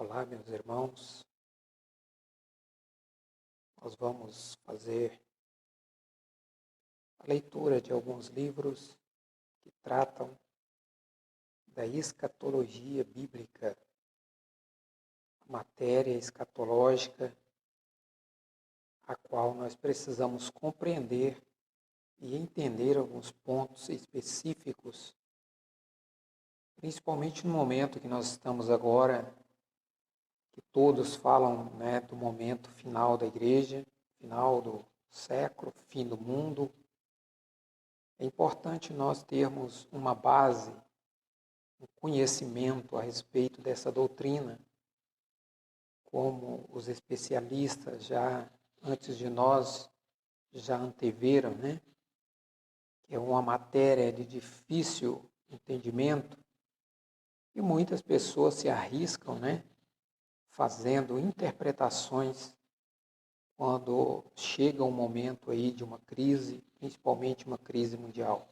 Olá, meus irmãos. Nós vamos fazer a leitura de alguns livros que tratam da escatologia bíblica, a matéria escatológica, a qual nós precisamos compreender e entender alguns pontos específicos, principalmente no momento que nós estamos agora, que todos falam, do momento final da igreja, final do século, fim do mundo. É importante nós termos uma base, um conhecimento a respeito dessa doutrina, como os especialistas já antes de nós já anteveram, que é uma matéria de difícil entendimento e muitas pessoas se arriscam, fazendo interpretações quando chega um momento aí de uma crise, principalmente uma crise mundial,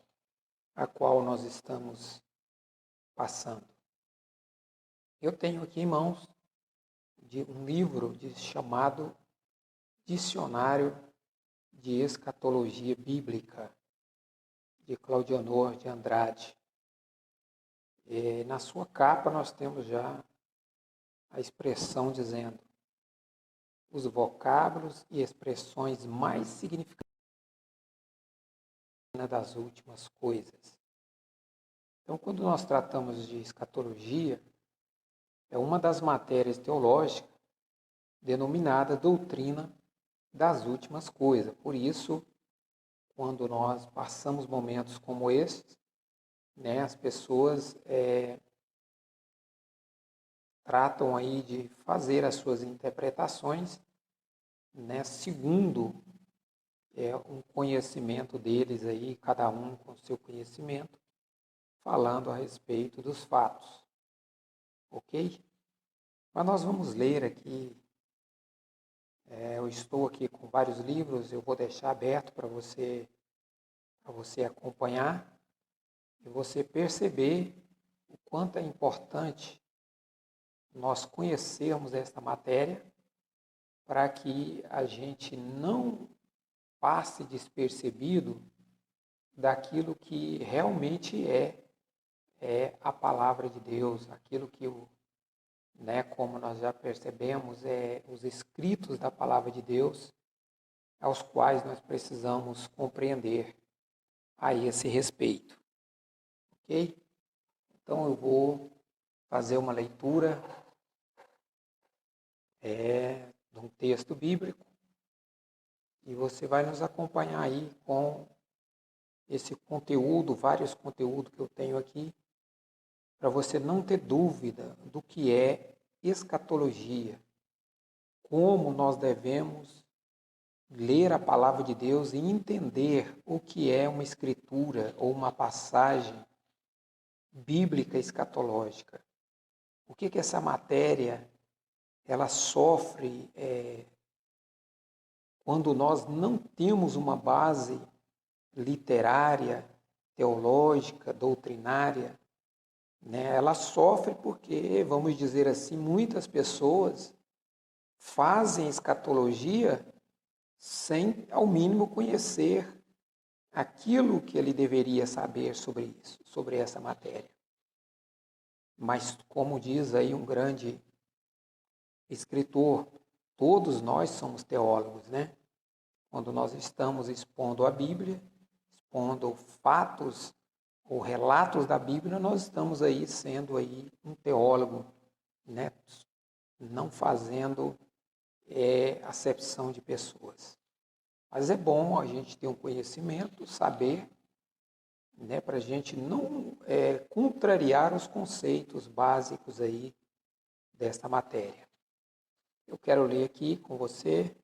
a qual nós estamos passando. Eu tenho aqui em mãos um livro chamado Dicionário de Escatologia Bíblica, de Claudionor de Andrade. E na sua capa nós temos já a expressão dizendo os vocábulos e expressões mais significativas das últimas coisas. Então, quando nós tratamos de escatologia, é uma das matérias teológicas denominada doutrina das últimas coisas. Por isso, quando nós passamos momentos como esses, as pessoas tratam aí de fazer as suas interpretações, segundo um conhecimento deles aí, cada um com seu conhecimento, falando a respeito dos fatos. Ok? Mas nós vamos ler aqui, eu estou aqui com vários livros, eu vou deixar aberto para você acompanhar e você perceber o quanto é importante nós conhecermos esta matéria para que a gente não passe despercebido daquilo que realmente é a palavra de Deus, aquilo que como nós já percebemos, os escritos da palavra de Deus, aos quais nós precisamos compreender a esse respeito. Ok? Então eu vou fazer uma leitura de um texto bíblico e você vai nos acompanhar aí com esse conteúdo, vários conteúdos que eu tenho aqui, para você não ter dúvida do que é escatologia, como nós devemos ler a palavra de Deus e entender o que é uma escritura ou uma passagem bíblica escatológica. O que essa matéria ela sofre quando nós não temos uma base literária, teológica, doutrinária, Ela sofre porque, vamos dizer assim, muitas pessoas fazem escatologia sem, ao mínimo, conhecer aquilo que ele deveria saber sobre isso, sobre essa matéria. Mas, como diz aí um grande escritor, todos nós somos teólogos, Quando nós estamos expondo a Bíblia, expondo fatos ou relatos da Bíblia, nós estamos aí sendo aí um teólogo, não fazendo acepção de pessoas. Mas é bom a gente ter um conhecimento, saber, para a gente não contrariar os conceitos básicos aí desta matéria. Eu quero ler aqui com você,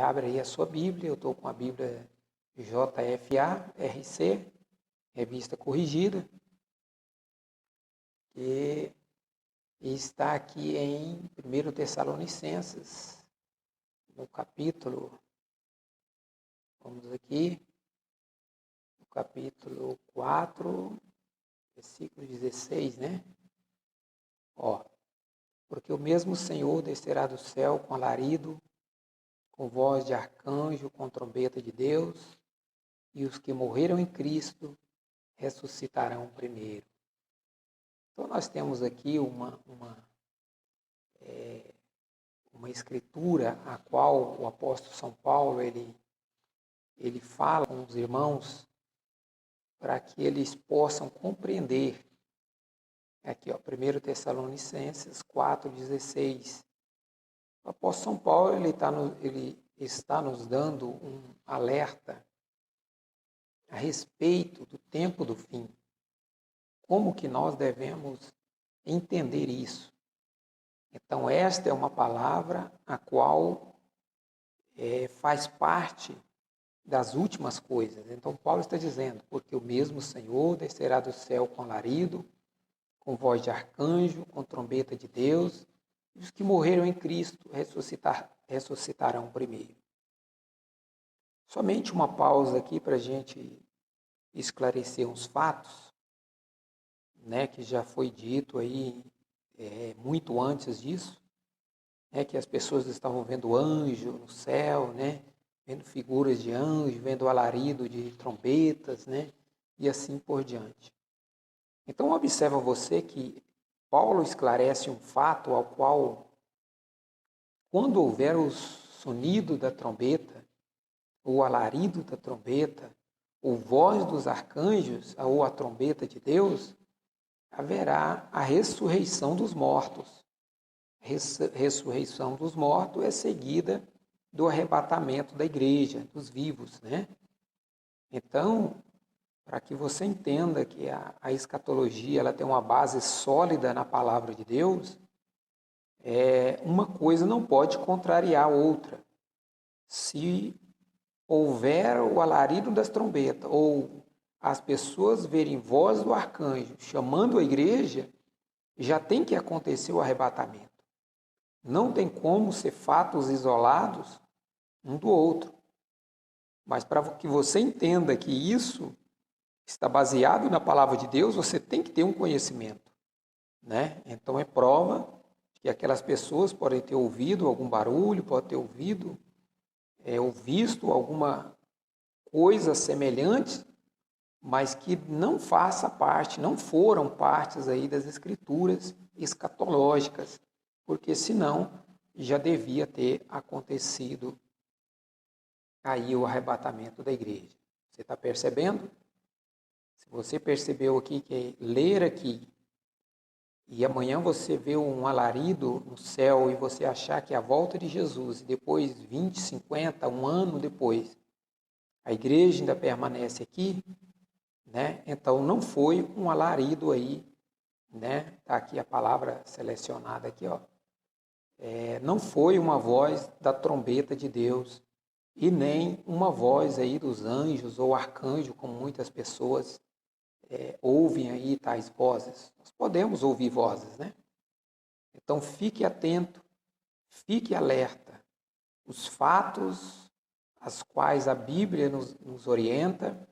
abre aí a sua Bíblia, eu estou com a Bíblia JFA, RC, Revista Corrigida, que está aqui em 1 Tessalonicenses, no capítulo, vamos aqui, no capítulo 4, versículo 16, Porque o mesmo Senhor descerá do céu com alarido, com voz de arcanjo, com trombeta de Deus, e os que morreram em Cristo ressuscitarão primeiro. Então nós temos aqui uma escritura a qual o apóstolo São Paulo ele fala com os irmãos para que eles possam compreender. Aqui, 1 Tessalonicenses 4,16. O apóstolo São Paulo ele está nos dando um alerta a respeito do tempo do fim. Como que nós devemos entender isso? Então, esta é uma palavra a qual faz parte das últimas coisas. Então, Paulo está dizendo, porque o mesmo Senhor descerá do céu com alarido, com voz de arcanjo, com trombeta de Deus, e os que morreram em Cristo ressuscitarão primeiro. Somente uma pausa aqui para a gente esclarecer uns fatos, né, que já foi dito aí muito antes disso, que as pessoas estavam vendo anjo no céu, né, vendo figuras de anjo, vendo o alarido de trombetas, né, e assim por diante. Então, observa você que Paulo esclarece um fato ao qual, quando houver o sonido da trombeta, o alarido da trombeta, ou voz dos arcanjos, ou a trombeta de Deus, haverá a ressurreição dos mortos. Ressurreição dos mortos é seguida do arrebatamento da igreja, dos vivos, né? Então, para que você entenda que a escatologia ela tem uma base sólida na palavra de Deus, uma coisa não pode contrariar a outra. Se houver o alarido das trombetas, ou as pessoas verem voz do arcanjo chamando a igreja, já tem que acontecer o arrebatamento. Não tem como ser fatos isolados um do outro. Mas para que você entenda que isso está baseado na palavra de Deus, você tem que ter um conhecimento, né? Então é prova que aquelas pessoas podem ter ouvido algum barulho, podem ter ouvido ou visto alguma coisa semelhante, mas que não faça parte, não foram partes aí das escrituras escatológicas, porque senão já devia ter acontecido aí o arrebatamento da igreja. Você está percebendo? Se você percebeu aqui que ler aqui e amanhã você vê um alarido no céu e você achar que é a volta de Jesus e depois 20, 50, um ano depois, a igreja ainda permanece aqui, né? Então não foi um alarido aí, né? Está aqui a palavra selecionada aqui, ó. Não foi uma voz da trombeta de Deus e nem uma voz aí dos anjos ou arcanjo, como muitas pessoas ouvem aí tais vozes. Nós podemos ouvir vozes, né? Então fique atento, fique alerta. Os fatos às quais a Bíblia nos orienta,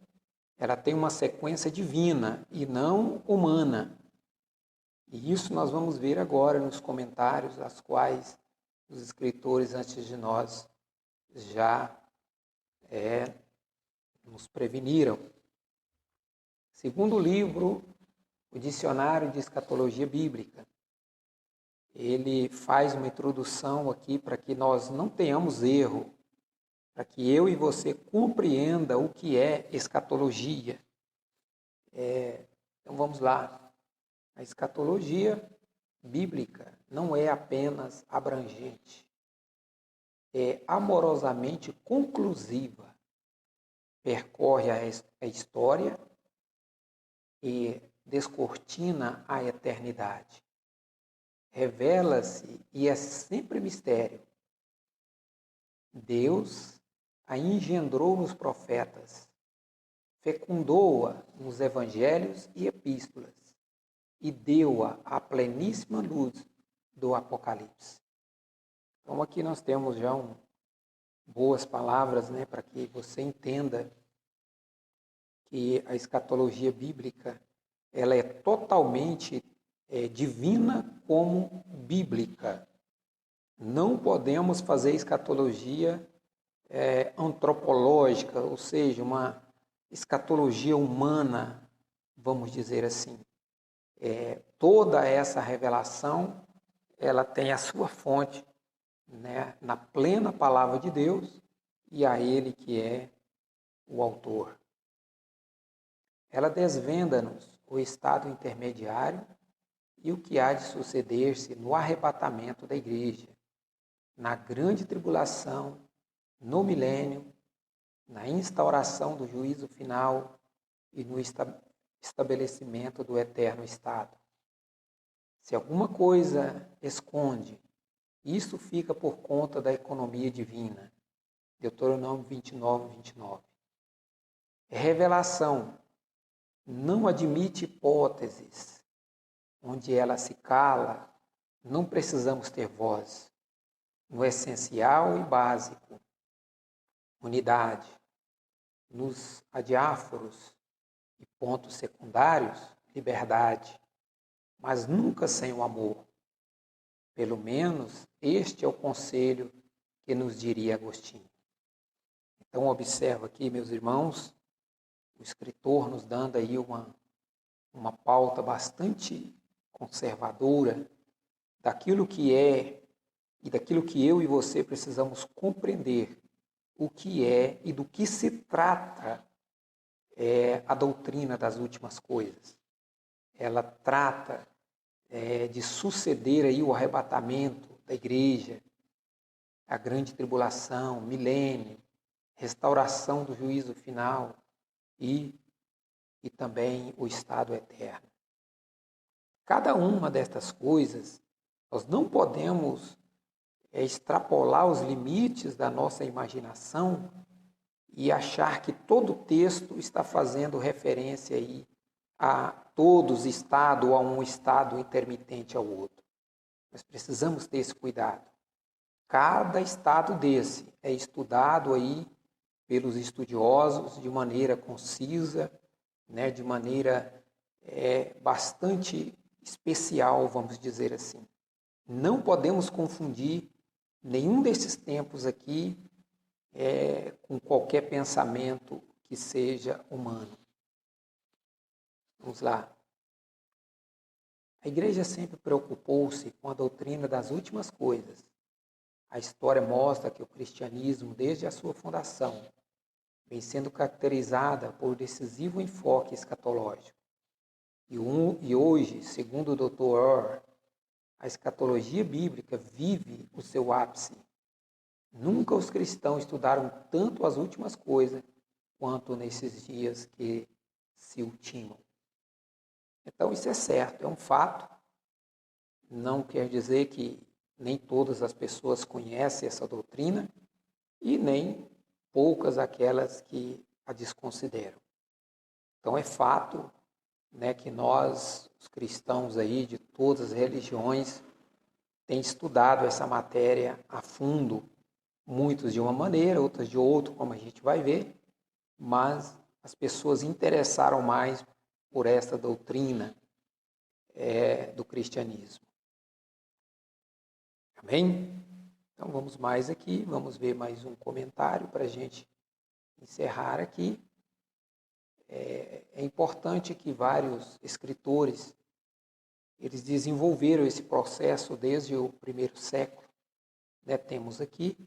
ela tem uma sequência divina e não humana. E isso nós vamos ver agora nos comentários, as quais os escritores antes de nós já nos preveniram. Segundo livro, o Dicionário de Escatologia Bíblica, ele faz uma introdução aqui para que nós não tenhamos erro, para que eu e você compreenda o que é escatologia. Então vamos lá. A escatologia bíblica não é apenas abrangente, é amorosamente conclusiva. Percorre a história e descortina a eternidade. Revela-se e é sempre mistério. Deus a engendrou nos profetas, fecundou-a nos evangelhos e epístolas e deu-a à pleníssima luz do Apocalipse. Então aqui nós temos já boas palavras, né, para que você entenda que a escatologia bíblica ela é totalmente divina como bíblica. Não podemos fazer escatologia antropológica, ou seja, uma escatologia humana, vamos dizer assim. Toda essa revelação, ela tem a sua fonte, né, na plena palavra de Deus e a Ele que é o autor. Ela desvenda-nos o estado intermediário e o que há de suceder-se no arrebatamento da igreja, na grande tribulação, no milênio, na instauração do juízo final e no estabelecimento do eterno estado. Se alguma coisa esconde, isso fica por conta da economia divina. Deuteronômio 29, 29. Revelação não admite hipóteses. Onde ela se cala, não precisamos ter voz. No essencial e básico, unidade. Nos adiáforos e pontos secundários, liberdade. Mas nunca sem o amor. Pelo menos este é o conselho que nos diria Agostinho. Então observa aqui, meus irmãos, o escritor nos dando aí uma pauta bastante conservadora daquilo que é e daquilo que eu e você precisamos compreender o que é e do que se trata a doutrina das últimas coisas. Ela trata de suceder aí o arrebatamento da igreja, a grande tribulação, milênio, restauração do juízo final e também o estado eterno. Cada uma destas coisas, nós não podemos extrapolar os limites da nossa imaginação e achar que todo texto está fazendo referência aí a todos estado ou a um estado intermitente ao outro. Nós precisamos ter esse cuidado. Cada estado desse é estudado aí pelos estudiosos de maneira concisa, né, de maneira bastante especial, vamos dizer assim. Não podemos confundir nenhum desses tempos aqui com qualquer pensamento que seja humano. Vamos lá. A igreja sempre preocupou-se com a doutrina das últimas coisas. A história mostra que o cristianismo, desde a sua fundação, vem sendo caracterizada por decisivo enfoque escatológico. E hoje, segundo o Dr. Orr, a escatologia bíblica vive o seu ápice. Nunca os cristãos estudaram tanto as últimas coisas quanto nesses dias que se ultimam. Então, isso é certo, é um fato. Não quer dizer que nem todas as pessoas conhecem essa doutrina e nem poucas aquelas que a desconsideram. Então, é fato, né, que nós, os cristãos aí de todas as religiões, tem estudado essa matéria a fundo, muitos de uma maneira, outras de outra, como a gente vai ver, mas as pessoas interessaram mais por essa doutrina do cristianismo. Amém? Então vamos mais aqui, vamos ver mais um comentário para a gente encerrar aqui. É importante que vários escritores eles desenvolveram esse processo desde o primeiro século. Né? Temos aqui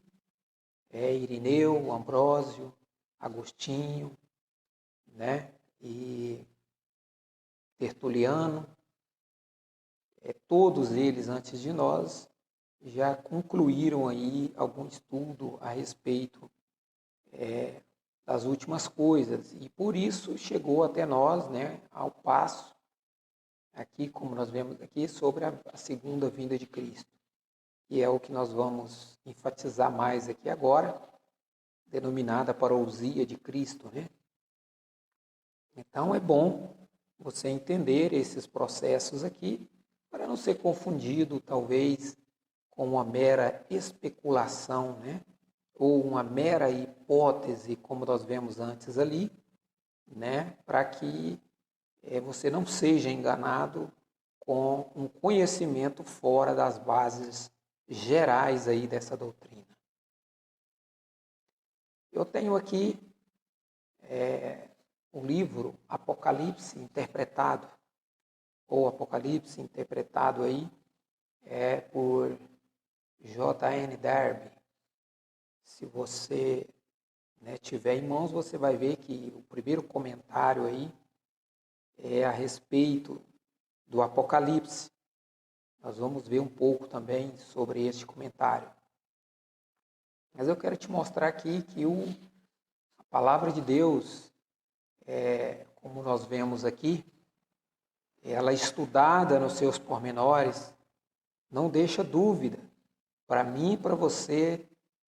Irineu, Ambrósio, Agostinho, né? E Tertuliano. Todos eles, antes de nós, já concluíram aí algum estudo a respeito das últimas coisas. E por isso chegou até nós, né, ao passo, aqui como nós vemos aqui, sobre a segunda vinda de Cristo. E é o que nós vamos enfatizar mais aqui agora, denominada parousia de Cristo, né? Então é bom você entender esses processos aqui, para não ser confundido, talvez, com uma mera especulação, né? Ou uma mera hipótese, como nós vemos antes ali, né? Para que você não seja enganado com um conhecimento fora das bases gerais aí dessa doutrina. Eu tenho aqui o livro Apocalipse Interpretado, ou Apocalipse Interpretado aí, por J.N. Darby. Se você tiver em mãos, você vai ver que o primeiro comentário aí é a respeito do Apocalipse. Nós vamos ver um pouco também sobre este comentário. Mas eu quero te mostrar aqui que a palavra de Deus, como nós vemos aqui, ela estudada nos seus pormenores, não deixa dúvida para mim e para você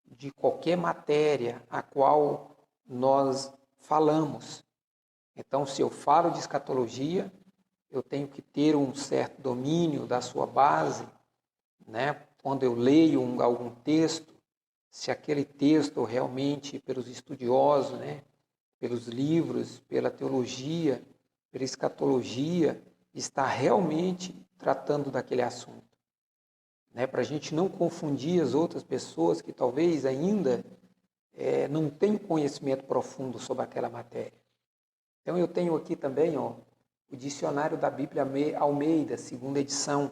de qualquer matéria a qual nós falamos. Então, se eu falo de escatologia, eu tenho que ter um certo domínio da sua base, Quando eu leio algum texto, se aquele texto realmente, pelos estudiosos, pelos livros, pela teologia, pela escatologia, está realmente tratando daquele assunto. Para a gente não confundir as outras pessoas que talvez ainda não tenham conhecimento profundo sobre aquela matéria. Então eu tenho aqui também o dicionário da Bíblia Almeida, segunda edição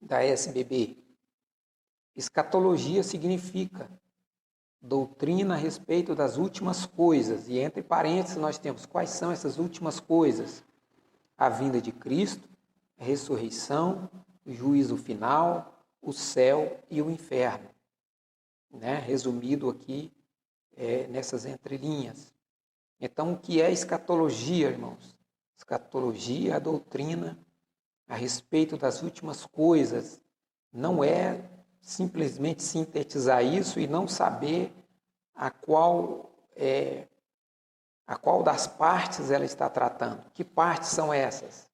da SBB. Escatologia significa doutrina a respeito das últimas coisas. E entre parênteses nós temos quais são essas últimas coisas: a vinda de Cristo, a ressurreição, o juízo final, o céu e o inferno. Resumido aqui nessas entrelinhas. Então, o que é escatologia, irmãos? Escatologia é a doutrina a respeito das últimas coisas. Não é simplesmente sintetizar isso e não saber a qual das partes ela está tratando. Que partes são essas?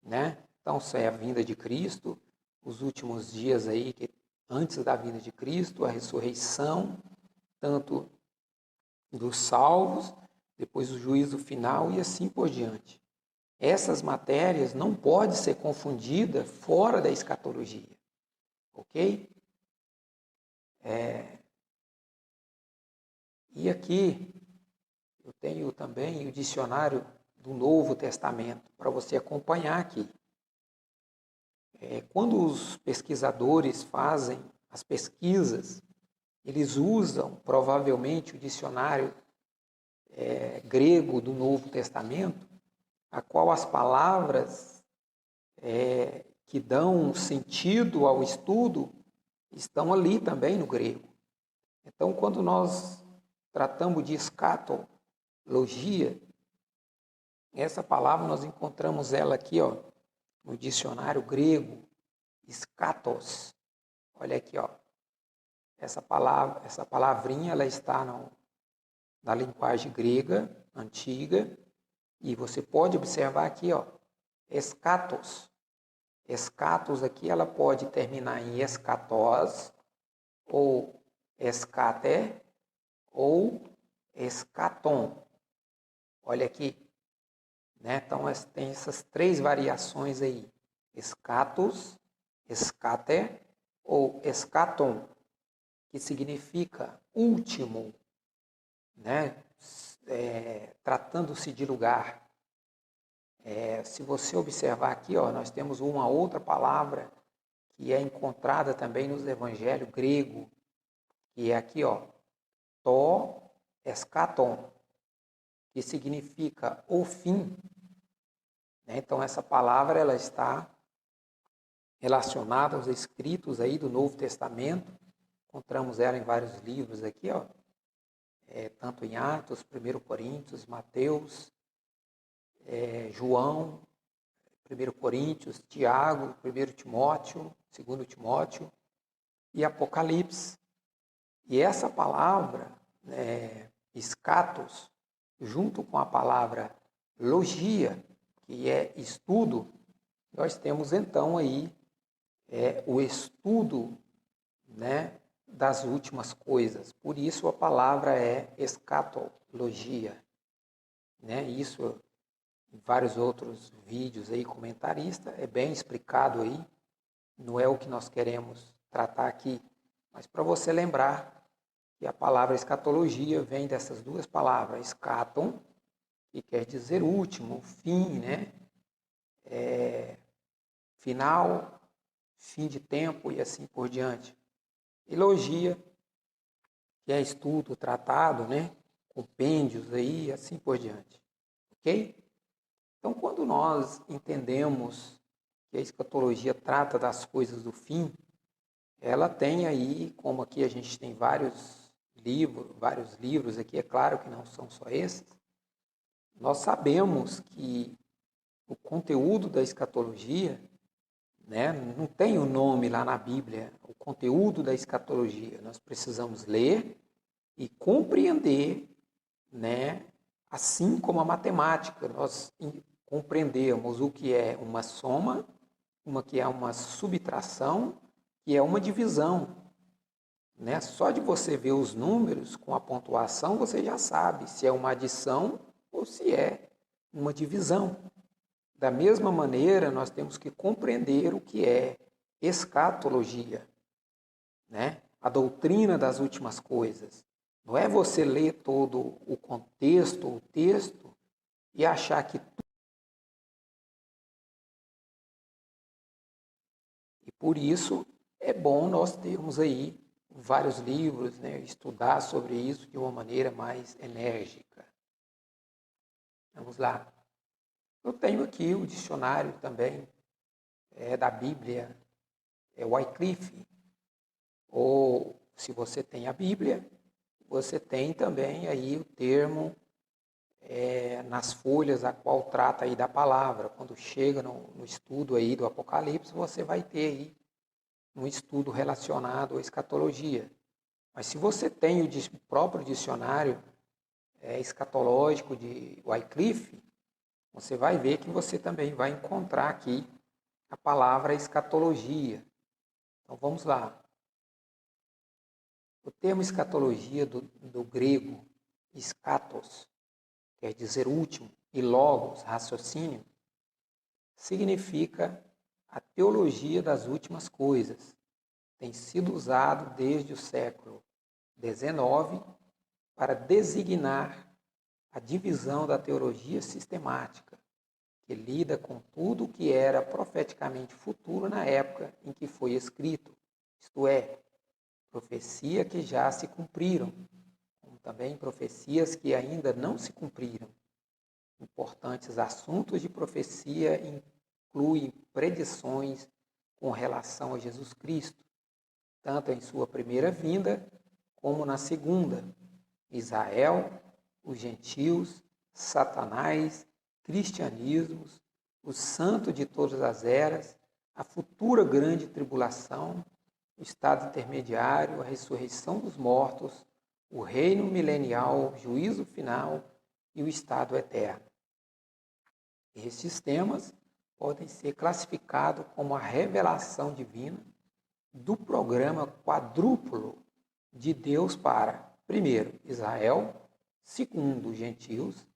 Então, isso é a vinda de Cristo, os últimos dias aí, antes da vinda de Cristo, a ressurreição, tanto dos salvos, depois o juízo final e assim por diante. Essas matérias não podem ser confundidas fora da escatologia. Ok? E aqui eu tenho também o dicionário do Novo Testamento, para você acompanhar aqui. Quando os pesquisadores fazem as pesquisas, eles usam provavelmente o dicionário grego do Novo Testamento, a qual as palavras que dão sentido ao estudo estão ali também no grego. Então, quando nós tratamos de escatologia, essa palavra nós encontramos ela aqui, no dicionário grego, skatos. Olha aqui, essa palavrinha, ela está na linguagem grega antiga, e você pode observar aqui, escatos. Escatos aqui, ela pode terminar em escatos, ou escate, ou escaton. Olha aqui. Então, tem essas três variações aí. Escatos, escate ou escaton, que significa último, tratando-se de lugar. Se você observar aqui, nós temos uma outra palavra que é encontrada também nos evangelhos grego, que é aqui, to eschaton, que significa o fim. Então, essa palavra ela está relacionada aos escritos aí do Novo Testamento. Encontramos ela em vários livros aqui, tanto em Atos, 1 Coríntios, Mateus, João, 1 Coríntios, Tiago, 1 Timóteo, 2 Timóteo e Apocalipse. E essa palavra, escatos, junto com a palavra logia, que é estudo, nós temos então aí o estudo das últimas coisas. Por isso a palavra é escatologia. Isso em vários outros vídeos aí, comentarista, é bem explicado aí, não é o que nós queremos tratar aqui, mas para você lembrar que a palavra escatologia vem dessas duas palavras, escaton, que quer dizer último, fim, né? Final, fim de tempo e assim por diante. E logia, que é estudo, tratado, né? Compêndios aí, assim por diante. Ok? Então, quando nós entendemos que a escatologia trata das coisas do fim, ela tem aí, como aqui a gente tem vários livros aqui, é claro que não são só esses, nós sabemos que o conteúdo da escatologia, né, não tem o nome lá na Bíblia, o conteúdo da escatologia. Nós precisamos ler e compreender, né, assim como a matemática, nós compreendemos o que é uma soma, uma que é uma subtração e é uma divisão. Né? Só de você ver os números com a pontuação, você já sabe se é uma adição ou se é uma divisão. Da mesma maneira, nós temos que compreender o que é escatologia, né? A doutrina das últimas coisas. Não é você ler todo o contexto, o texto, e achar que tudo. E por isso é bom nós termos aí vários livros, né? Estudar sobre isso de uma maneira mais enérgica. Vamos lá. Eu tenho aqui o dicionário também da Bíblia, é Wycliffe. Ou, se você tem a Bíblia, você tem também aí o termo nas folhas a qual trata aí da palavra. Quando chega no estudo aí do Apocalipse, você vai ter aí um estudo relacionado à escatologia. Mas se você tem o próprio dicionário escatológico de Wycliffe, você vai ver que você também vai encontrar aqui a palavra escatologia. Então vamos lá. O termo escatologia do grego skatos, quer dizer último, e logos, raciocínio, significa a teologia das últimas coisas. Tem sido usado desde o século XIX para designar a divisão da teologia sistemática, que lida com tudo o que era profeticamente futuro na época em que foi escrito, isto é, profecia que já se cumpriram, como também profecias que ainda não se cumpriram. Importantes assuntos de profecia incluem predições com relação a Jesus Cristo, tanto em sua primeira vinda como na segunda, Israel, os gentios, Satanás, cristianismos, o santo de todas as eras, a futura grande tribulação, o estado intermediário, a ressurreição dos mortos, o reino milenial, o juízo final e o estado eterno. Estes temas podem ser classificados como a revelação divina do programa quadrúplo de Deus para, primeiro, Israel, segundo, os gentios,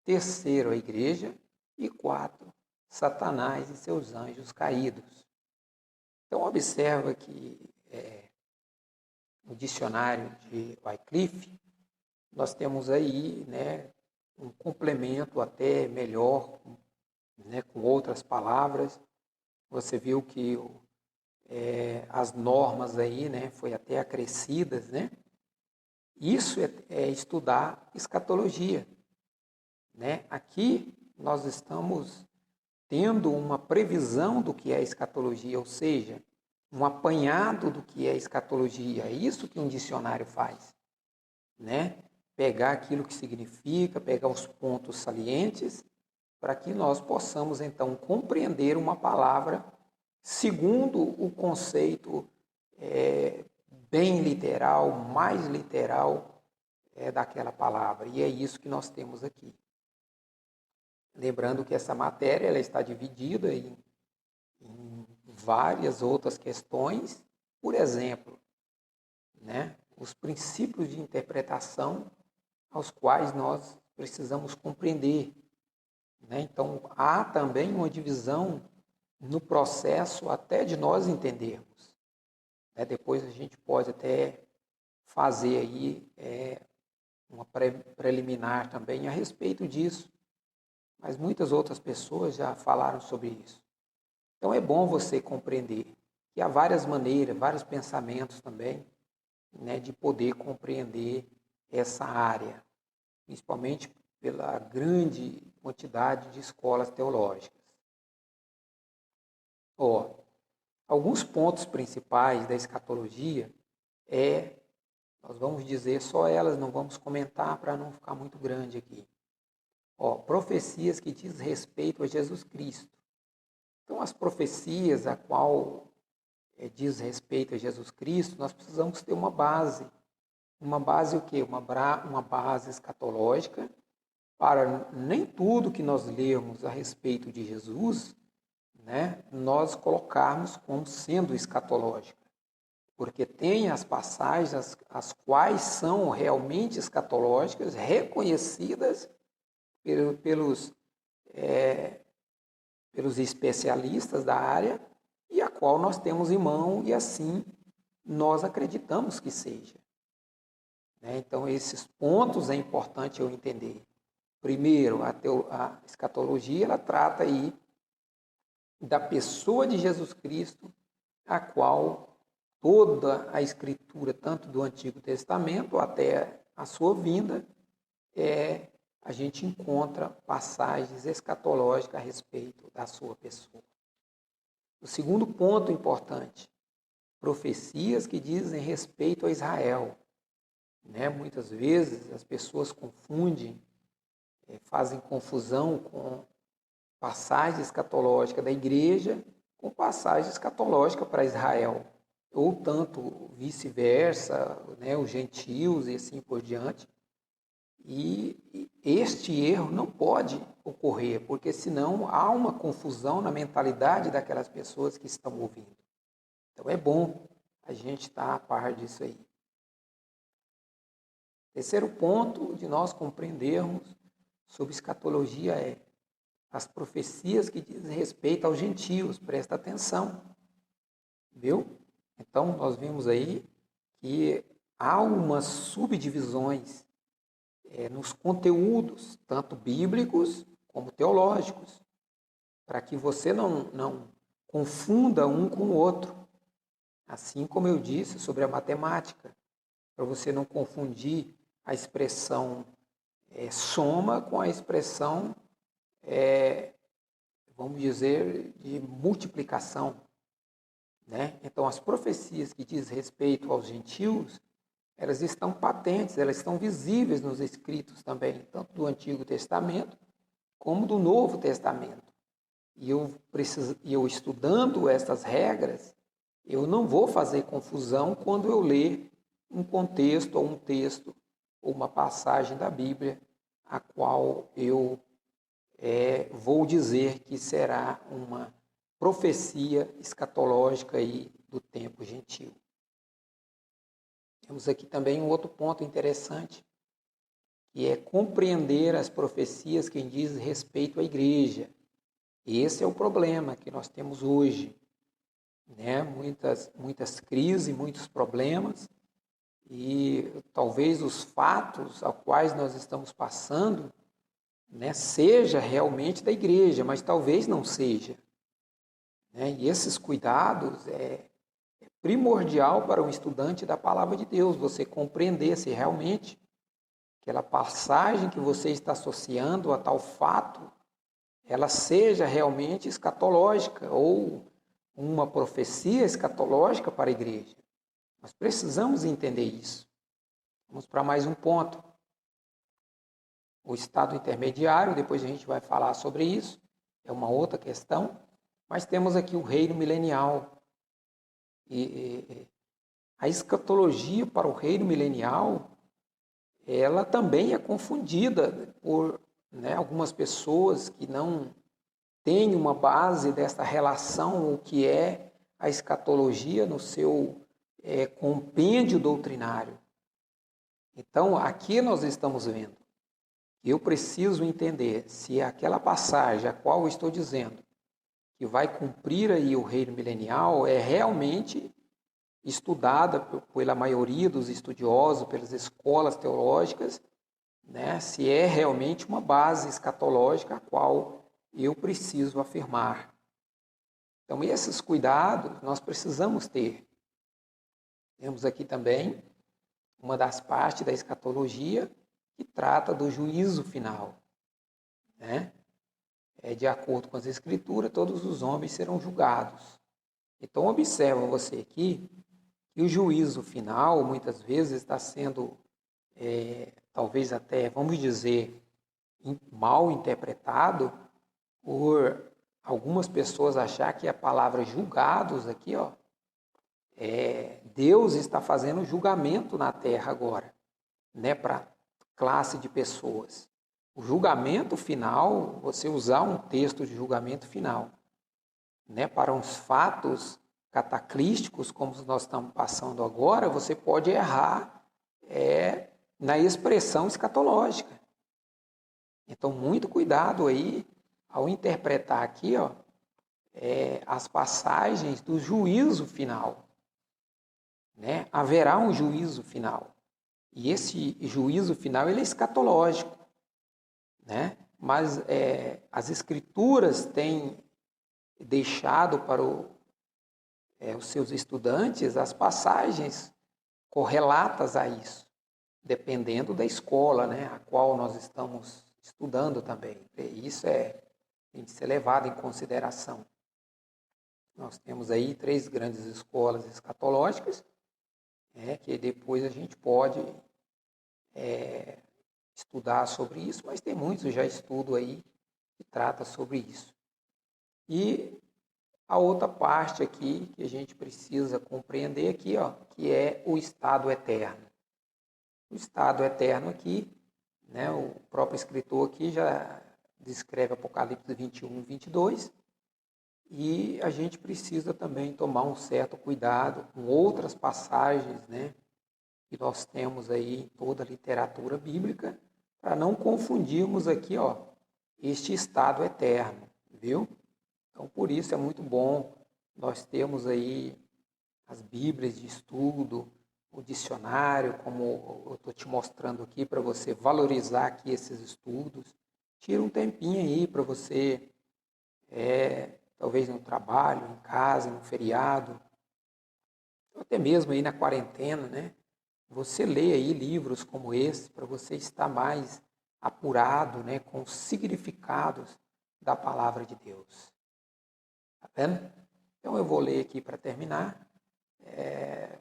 terceiro, a igreja e quarto, Satanás e seus anjos caídos. Então, observa que no dicionário de Wycliffe, nós temos aí, né, um complemento até melhor, né, com outras palavras. Você viu que as normas aí, né, foi até acrescidas, né? Isso é estudar escatologia, né? Aqui nós estamos tendo uma previsão do que é escatologia, ou seja, um apanhado do que é escatologia. É isso que um dicionário faz, né? Pegar aquilo que significa, pegar os pontos salientes, para que nós possamos, então, compreender uma palavra segundo o conceito bem literal, mais literal daquela palavra. E é isso que nós temos aqui. Lembrando que essa matéria ela está dividida em várias outras questões. Por exemplo, né, os princípios de interpretação aos quais nós precisamos compreender. né? Então, há também uma divisão no processo até de nós entendermos, né? Depois a gente pode até fazer aí uma preliminar também a respeito disso, mas muitas outras pessoas já falaram sobre isso. Então é bom você compreender que há várias maneiras, vários pensamentos também, né, de poder compreender essa área, principalmente pela grande quantidade de escolas teológicas. Alguns pontos principais da escatologia nós vamos dizer só elas, não vamos comentar para não ficar muito grande aqui. Profecias que diz respeito a Jesus Cristo. Então, as profecias a qual diz respeito a Jesus Cristo, nós precisamos ter uma base. Uma base o quê? Uma base escatológica, para nem tudo que nós lermos a respeito de Jesus, né, nós colocarmos como sendo escatológica. Porque tem as passagens as quais são realmente escatológicas, reconhecidas pelos especialistas da área, e a qual nós temos em mão, e assim nós acreditamos que seja. Então, esses pontos é importante eu entender. Primeiro, a escatologia, ela trata aí da pessoa de Jesus Cristo, a qual toda a escritura, tanto do Antigo Testamento até a sua vinda, a gente encontra passagens escatológicas a respeito da sua pessoa. O segundo ponto importante, profecias que dizem respeito a Israel. Muitas vezes as pessoas confundem, fazem confusão com passagem escatológica da igreja com passagem escatológica para Israel, ou tanto vice-versa, os gentios e assim por diante. E este erro não pode ocorrer, porque senão há uma confusão na mentalidade daquelas pessoas que estão ouvindo. Então é bom a gente estar a par disso aí. Terceiro ponto de nós compreendermos sobre escatologia é as profecias que dizem respeito aos gentios. Presta atenção, viu? Então nós vimos aí que há umas subdivisões nos conteúdos, tanto bíblicos como teológicos, para que você não confunda um com o outro. Assim como eu disse sobre a matemática, para você não confundir a expressão soma com a expressão, vamos dizer, de multiplicação. Então, as profecias que diz respeito aos gentios, elas estão patentes, elas estão visíveis nos escritos também, tanto do Antigo Testamento como do Novo Testamento. E eu estudando essas regras, eu não vou fazer confusão quando eu ler um contexto ou um texto ou uma passagem da Bíblia, a qual eu vou dizer que será uma profecia escatológica aí do tempo gentil. Temos aqui também um outro ponto interessante, que é compreender as profecias que diz respeito à igreja. Esse é o problema que nós temos hoje. Muitas crises, muitos problemas, e talvez os fatos aos quais nós estamos passando seja realmente da igreja, mas talvez não seja. E esses cuidados é primordial para um estudante da palavra de Deus, você compreender se realmente aquela passagem que você está associando a tal fato, ela seja realmente escatológica ou uma profecia escatológica para a igreja. Nós precisamos entender isso. Vamos para mais um ponto. O estado intermediário, depois a gente vai falar sobre isso, é uma outra questão, mas temos aqui o reino milenial. E a escatologia para o reino milenial, ela também é confundida por algumas pessoas que não têm uma base dessa relação, o que é a escatologia no seu compêndio doutrinário. Então, aqui nós estamos vendo eu preciso entender se aquela passagem a qual eu estou dizendo que vai cumprir aí o reino milenial é realmente estudada pela maioria dos estudiosos, pelas escolas teológicas, né? Se é realmente uma base escatológica a qual eu preciso afirmar. Então, esses cuidados nós precisamos ter. Temos aqui também uma das partes da escatologia que trata do juízo final, né? De acordo com as Escrituras, todos os homens serão julgados. Então, observa você aqui que o juízo final, muitas vezes, está sendo, talvez até, vamos dizer, mal interpretado por algumas pessoas achar que a palavra julgados aqui, Deus está fazendo julgamento na terra agora, né, para classe de pessoas. O julgamento final, você usar um texto de julgamento final, né, para uns fatos cataclísticos, como nós estamos passando agora, você pode errar na expressão escatológica. Então, muito cuidado aí ao interpretar aqui as passagens do juízo final. Né? Haverá um juízo final. E esse juízo final ele é escatológico. Né? Mas as Escrituras têm deixado para os seus estudantes as passagens correlatas a isso, dependendo da escola, né, a qual nós estamos estudando também. Isso tem de ser levado em consideração. Nós temos aí 3 grandes escolas escatológicas, que depois a gente pode estudar sobre isso, mas tem muitos já estudo aí que trata sobre isso. E a outra parte aqui que a gente precisa compreender aqui, que é o estado eterno. O estado eterno aqui, né, o próprio escritor aqui já descreve Apocalipse 21 e 22, e a gente precisa também tomar um certo cuidado com outras passagens, né, que nós temos aí em toda a literatura bíblica, para não confundirmos aqui, este estado eterno, viu? Então, por isso é muito bom nós termos aí as Bíblias de estudo, o dicionário, como eu estou te mostrando aqui, para você valorizar aqui esses estudos. Tira um tempinho aí para você, talvez no trabalho, em casa, no feriado, ou até mesmo aí na quarentena, né? Você lê aí livros como esse, para você estar mais apurado, né, com os significados da palavra de Deus. Tá vendo? Então eu vou ler aqui para terminar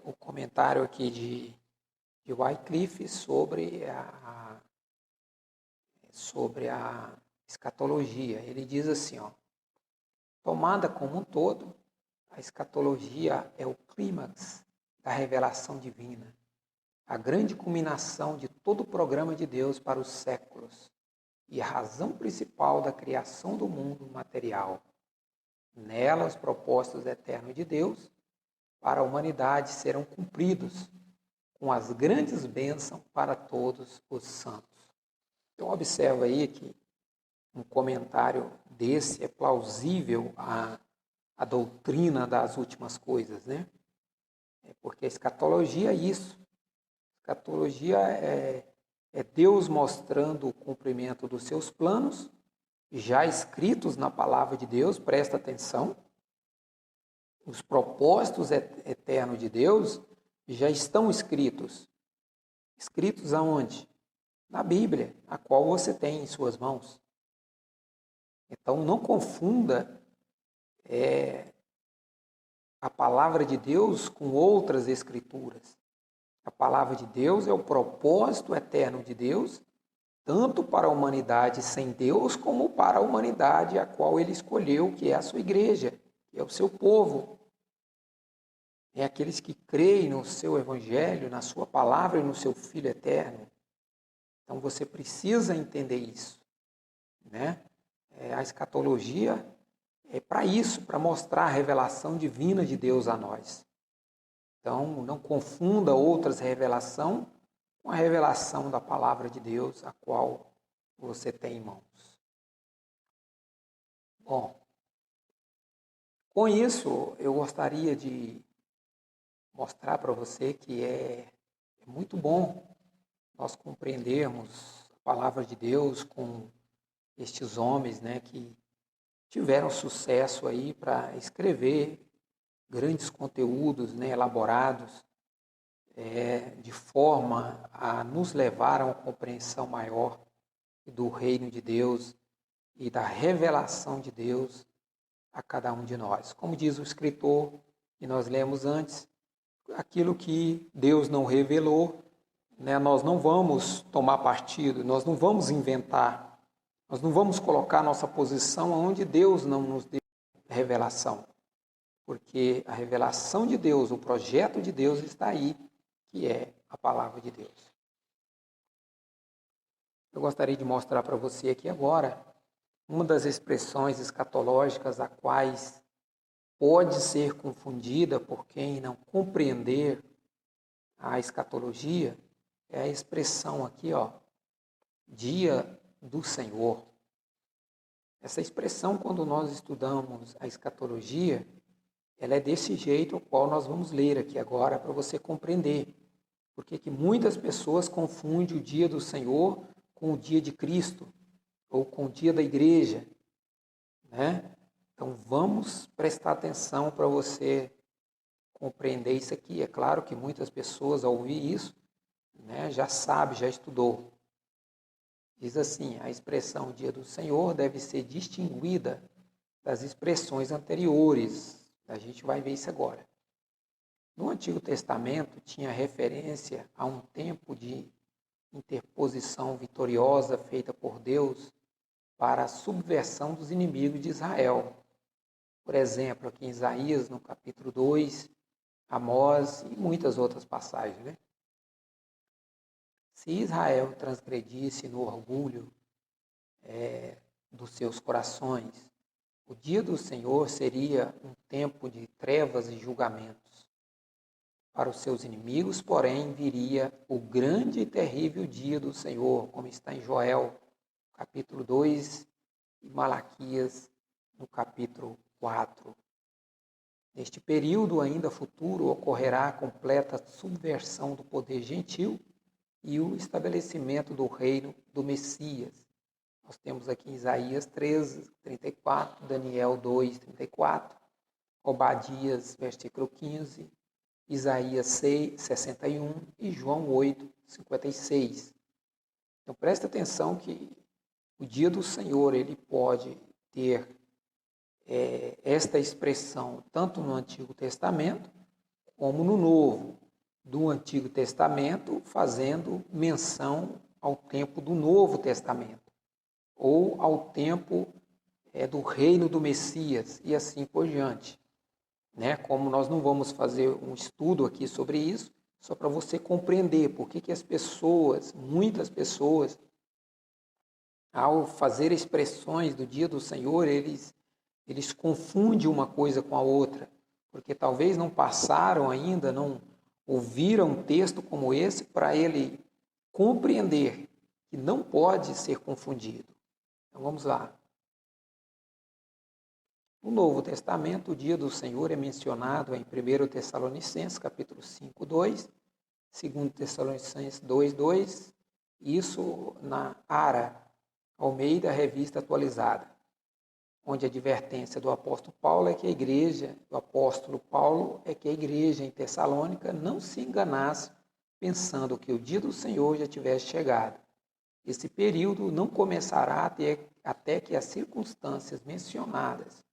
o comentário aqui de Wycliffe sobre a escatologia. Ele diz assim, tomada como um todo, a escatologia é o clímax da revelação divina, a grande culminação de todo o programa de Deus para os séculos e a razão principal da criação do mundo material. Nela, os propósitos eternos de Deus para a humanidade serão cumpridos com as grandes bênçãos para todos os santos. Então, observa aí que um comentário desse é plausível à doutrina das últimas coisas, né? Porque a escatologia é isso. A escatologia é Deus mostrando o cumprimento dos seus planos, já escritos na palavra de Deus, presta atenção. Os propósitos eternos de Deus já estão escritos. Escritos aonde? Na Bíblia, a qual você tem em suas mãos. Então, não confunda a palavra de Deus com outras escrituras. A palavra de Deus é o propósito eterno de Deus, tanto para a humanidade sem Deus, como para a humanidade a qual Ele escolheu, que é a sua igreja, que é o seu povo. É aqueles que creem no seu evangelho, na sua palavra e no seu Filho eterno. Então você precisa entender isso, né? A escatologia é para isso, para mostrar a revelação divina de Deus a nós. Então não confunda outras revelações com a revelação da palavra de Deus, a qual você tem em mãos. Bom, com isso eu gostaria de mostrar para você que é muito bom nós compreendermos a palavra de Deus com estes homens, né, que tiveram sucesso aí para escrever grandes conteúdos, né, elaborados, de forma a nos levar a uma compreensão maior do reino de Deus e da revelação de Deus a cada um de nós. Como diz o escritor que nós lemos antes, aquilo que Deus não revelou, né, nós não vamos tomar partido, nós não vamos inventar, nós não vamos colocar nossa posição onde Deus não nos deu revelação. Porque a revelação de Deus, o projeto de Deus está aí, que é a palavra de Deus. Eu gostaria de mostrar para você aqui agora uma das expressões escatológicas a quais pode ser confundida por quem não compreender a escatologia, é a expressão aqui, dia do Senhor. Essa expressão, quando nós estudamos a escatologia, ela é desse jeito, o qual nós vamos ler aqui agora para você compreender. Porque que muitas pessoas confundem o dia do Senhor com o dia de Cristo, ou com o dia da igreja, né? Então vamos prestar atenção para você compreender isso aqui. É claro que muitas pessoas, ao ouvir isso, né, já sabe, já estudou. Diz assim, a expressão dia do Senhor deve ser distinguida das expressões anteriores. A gente vai ver isso agora. No Antigo Testamento tinha referência a um tempo de interposição vitoriosa feita por Deus para a subversão dos inimigos de Israel. Por exemplo, aqui em Isaías, no capítulo 2, Amós e muitas outras passagens, né? Se Israel transgredisse no orgulho dos seus corações, o dia do Senhor seria um tempo de trevas e julgamentos. Para os seus inimigos, porém, viria o grande e terrível dia do Senhor, como está em Joel, capítulo 2, e Malaquias, no capítulo 4. Neste período ainda futuro, ocorrerá a completa subversão do poder gentil e o estabelecimento do reino do Messias. Nós temos aqui em Isaías 13, 34, Daniel 2, 34, Obadias, versículo 15, Isaías 6, 61 e João 8, 56. Então presta atenção que o dia do Senhor ele pode ter esta expressão tanto no Antigo Testamento como no Novo. Do Antigo Testamento fazendo menção ao tempo do Novo Testamento ou ao tempo do reino do Messias e assim por diante. Né? Como nós não vamos fazer um estudo aqui sobre isso, só para você compreender por que as pessoas, muitas pessoas, ao fazer expressões do dia do Senhor, eles confundem uma coisa com a outra, porque talvez não passaram ainda, não ouviram um texto como esse para ele compreender que não pode ser confundido. Então vamos lá. No Novo Testamento, o dia do Senhor é mencionado em 1 Tessalonicenses, capítulo 5, 2, 2 Tessalonicenses 2, 2, isso na ARA, Almeida, Revista Atualizada, onde a advertência do apóstolo Paulo é que a igreja, do apóstolo Paulo, é que a igreja em Tessalônica não se enganasse pensando que o dia do Senhor já tivesse chegado. Esse período não começará até que as circunstâncias mencionadas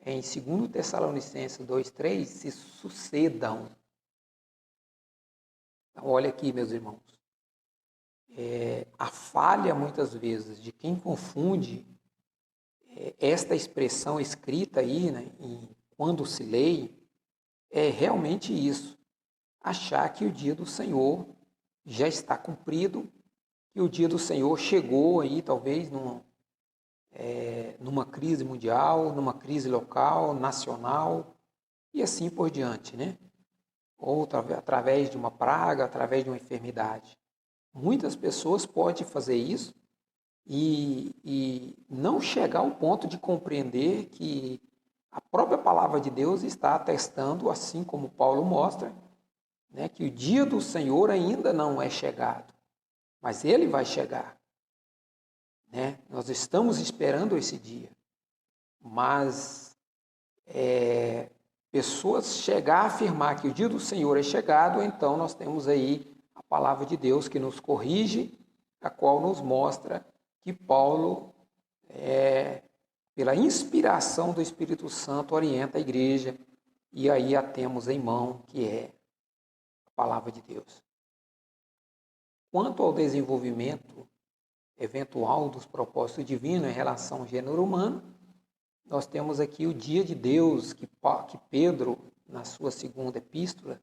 em 2 Tessalonicenses 2,3 se sucedam. Então, olha aqui, meus irmãos. A falha, muitas vezes, de quem confunde esta expressão escrita aí, né, quando se lê, é realmente isso. Achar que o dia do Senhor já está cumprido, que o dia do Senhor chegou aí, talvez, numa crise mundial, numa crise local, nacional, e assim por diante, né? Ou através de uma praga, através de uma enfermidade. Muitas pessoas podem fazer isso e não chegar ao ponto de compreender que a própria palavra de Deus está atestando, assim como Paulo mostra, né, que o dia do Senhor ainda não é chegado, mas ele vai chegar. Né? Nós estamos esperando esse dia, mas pessoas chegar a afirmar que o dia do Senhor é chegado, então nós temos aí a palavra de Deus que nos corrige, a qual nos mostra que Paulo, pela inspiração do Espírito Santo, orienta a igreja, e aí a temos em mão, que é a palavra de Deus. Quanto ao desenvolvimento eventual dos propósitos divinos em relação ao gênero humano, nós temos aqui o dia de Deus, que Pedro, na sua segunda epístola,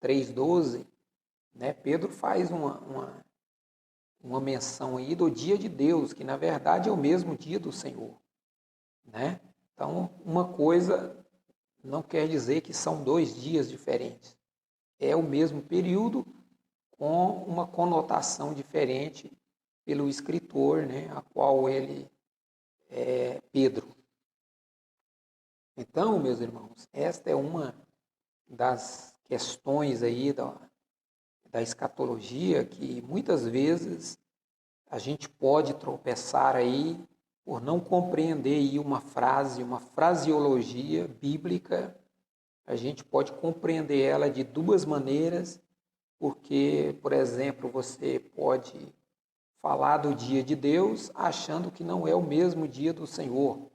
3,12, né, Pedro faz uma menção aí do dia de Deus, que na verdade é o mesmo dia do Senhor. Né? Então, uma coisa não quer dizer que são 2 dias diferentes. É o mesmo período com uma conotação diferente pelo escritor, né, a qual ele é Pedro. Então, meus irmãos, esta é uma das questões aí da escatologia que muitas vezes a gente pode tropeçar aí por não compreender aí uma frase, uma fraseologia bíblica. A gente pode compreender ela de 2 maneiras, porque, por exemplo, você pode falar do dia de Deus achando que não é o mesmo dia do Senhor,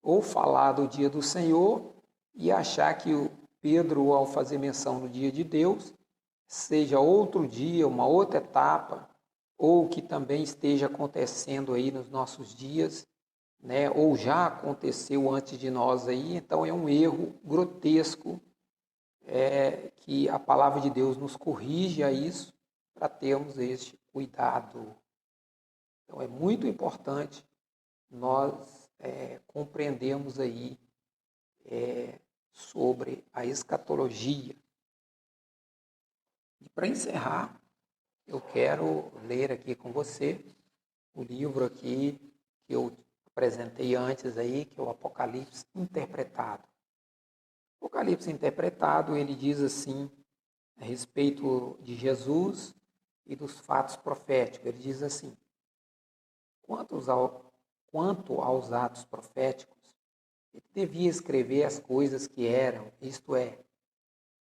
ou falar do dia do Senhor e achar que o Pedro, ao fazer menção do dia de Deus, seja outro dia, uma outra etapa, ou que também esteja acontecendo aí nos nossos dias, né? Ou já aconteceu antes de nós aí. Então é um erro grotesco, que a palavra de Deus nos corrige a isso, para termos este cuidado. Então é muito importante nós compreendermos aí sobre a escatologia. E para encerrar, eu quero ler aqui com você o livro aqui que eu apresentei antes aí, que é o Apocalipse Interpretado. O Apocalipse Interpretado, ele diz assim, a respeito de Jesus e dos fatos proféticos. Ele diz assim: quanto aos atos proféticos, ele devia escrever as coisas que eram, isto é,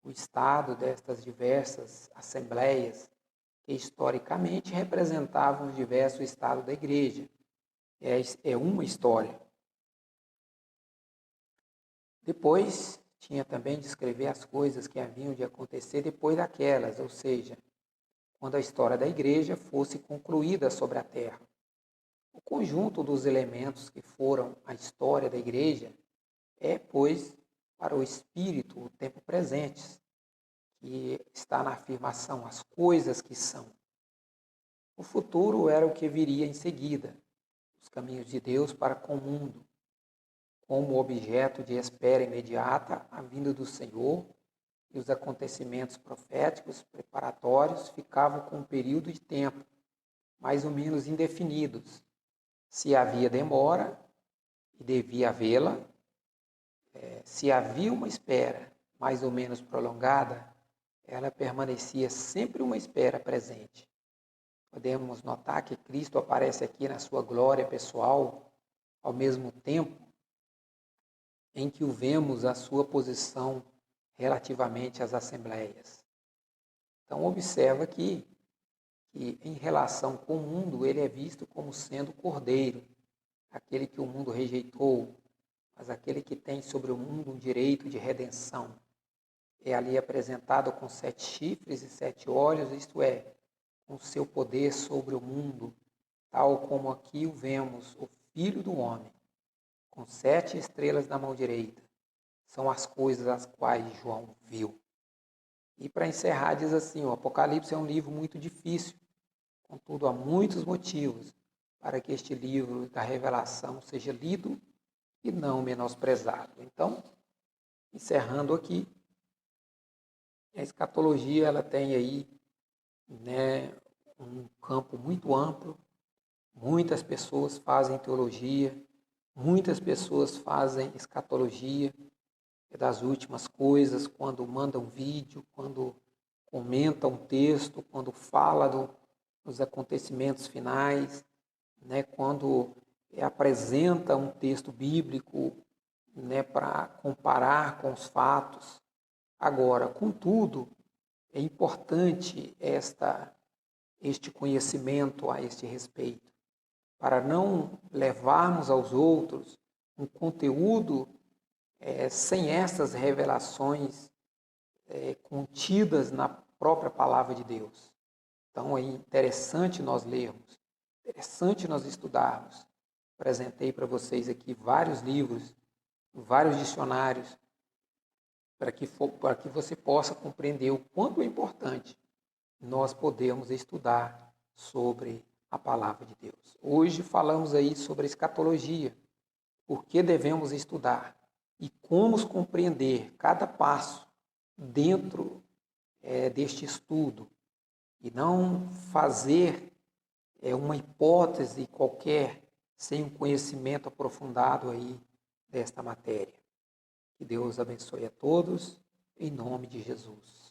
o estado destas diversas assembleias que historicamente representavam os diversos estados da igreja. É uma história. Depois, tinha também de escrever as coisas que haviam de acontecer depois daquelas, ou seja, quando a história da igreja fosse concluída sobre a terra. O conjunto dos elementos que foram a história da igreja é, pois, para o espírito o tempo presente, que está na afirmação, as coisas que são. O futuro era o que viria em seguida, os caminhos de Deus para com o mundo, como objeto de espera imediata a vinda do Senhor, e os acontecimentos proféticos preparatórios ficavam com um período de tempo, mais ou menos indefinidos. Se havia demora, e devia havê-la, se havia uma espera mais ou menos prolongada, ela permanecia sempre uma espera presente. Podemos notar que Cristo aparece aqui na sua glória pessoal, ao mesmo tempo em que o vemos a sua posição relativamente às assembleias. Então, observa aqui que, em relação com o mundo, ele é visto como sendo o cordeiro, aquele que o mundo rejeitou, mas aquele que tem sobre o mundo um direito de redenção. É ali apresentado com 7 chifres e 7 olhos, isto é, com seu poder sobre o mundo, tal como aqui o vemos, o Filho do Homem, com 7 estrelas na mão direita. São as coisas as quais João viu. E para encerrar, diz assim: o Apocalipse é um livro muito difícil, contudo, há muitos motivos para que este livro da revelação seja lido e não menosprezado. Então, encerrando aqui, a escatologia ela tem aí, né, um campo muito amplo, Muitas pessoas fazem teologia, muitas pessoas fazem escatologia, é das últimas coisas, quando mandam vídeo, quando comentam texto, quando fala dos acontecimentos finais, né, quando apresenta um texto bíblico, né, para comparar com os fatos. Agora, contudo, é importante este conhecimento a este respeito, para não levarmos aos outros um conteúdo sem essas revelações contidas na própria palavra de Deus. Então é interessante nós lermos, interessante nós estudarmos. Apresentei para vocês aqui vários livros, vários dicionários, para que você possa compreender o quanto é importante nós podermos estudar sobre a palavra de Deus. Hoje falamos aí sobre a escatologia, por que devemos estudar e como compreender cada passo dentro deste estudo e não fazer uma hipótese qualquer sem um conhecimento aprofundado aí desta matéria. Que Deus abençoe a todos, em nome de Jesus.